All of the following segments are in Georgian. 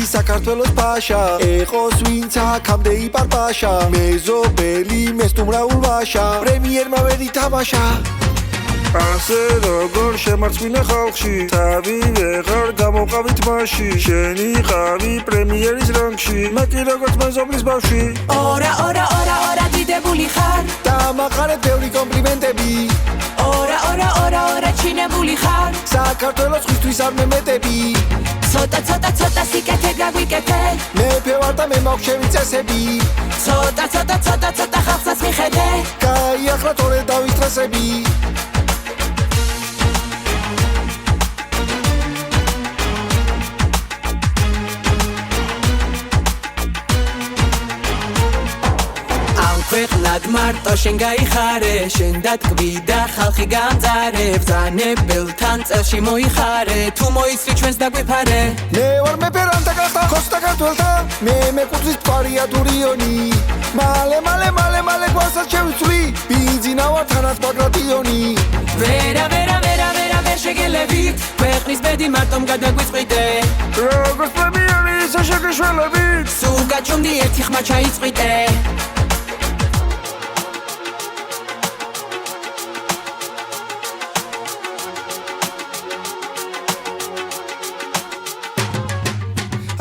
საქართველოს ფაშა ეყოს ვინც აქამდე იპარპაშა მეზობელი მესტუმრაულ ვაშა პრემიერმა ვერ ითამაშა ასე როგორ შემარცხვინა ხალხში თავი ვეღარ გამოვყავით მასში შენი ყავი პრემიერის რანგში მე კი როგორც მეზობლის ბავშვი ორა დიდებული ხარ დამაყარეთ ბევრი კომპლიმენტები ორა ჩინებული ხარ საქართველოს ხისთვის არ მემეტები ცოტა სიკეთე გაგვიკეთე მეფე ვარ და მე მაქვს ჩემი წესები ცოტა ხალხსაც მიხედე კაი ახლა თორე დავისტრესები ქვეყნად მარტო შენ გაიხარე შენ დატკბი და ხალხი გამძარე ბრძანებელთან წელში მოიხარე თუ მოიცრი ჩვენს დაგვიფარე მე ვარ მეფე რანტა გახდა ხოსტა ქართველთა მე მეკუთვნის მყარია დურიონი მალე გვასაც შევიცვლი ბიძინა ვარ თანაც ბაგრატიონი ვერ შეგელებით ქვეყნის ბედი მარტომ გადაგვიწყვიტე როგორც პრემიერი ისე შეგეშველებით სულ გაჩვენდი ერთი ხმა ჩაიწყვიტე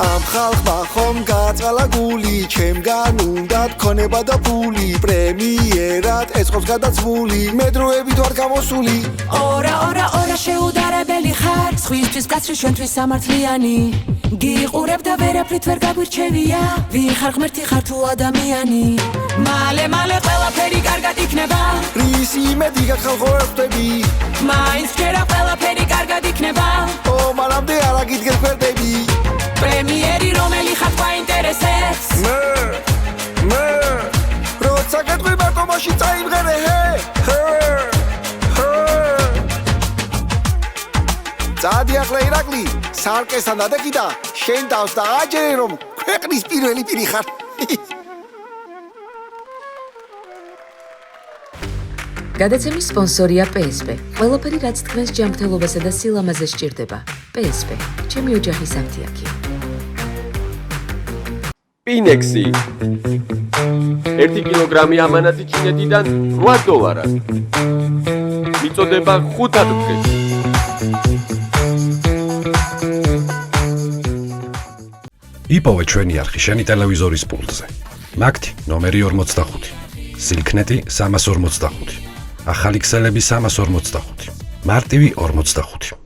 ამ ხალხმა ხომ გაწყალა გული ჩემგან უნდა თქონება და ფული პრემიერად ეწყობს გადაცმული მე დროებით ვარ გამოსული ორა შეუდარებელი ხარ სხვისთვის კაცრი ჩვენთვის სამართლიანი გიყურებ და ვერაფრით ვერ გაგვირჩევია ვინ ხარ ღმერთი ხარ თუ ადამიანი მალე ყველაფერი კარგად იქნება რისი იმედი გაქვს ხალხო ვერ ხვდები მაინც ჯერა ყველაფერი კარგად იქნება მანამდე არა გიდგეს ფერდები პრემიერი რომელი ხარ გვაინტერესებს მე როცა გეტყვი მარტო მაშინ წაიმღერე წადი ახლა ირაკლი სარკესთან დადეკი და შენ თავს დააჯერე რომ ქვეყნის პირველი პირი ხარ გადაცემის სპონსორია PSP. ყველაფერი რაც თქვენს ჯანმრთელობასა და სილამაზეს სჭირდება. PSP. ჩემი ოჯახის ამთიაქი. Pinexi 1 კილოგრამი ამანათი ჩინეთიდან $8. მიწოდება 5 დღეს. იპოვე ჩვენი არხი შენი ტელევიზორის პულტზე. მაგთი ნომერი 45. სილქნეტი 345. ახალი ქსელები 345. მარტივი 45.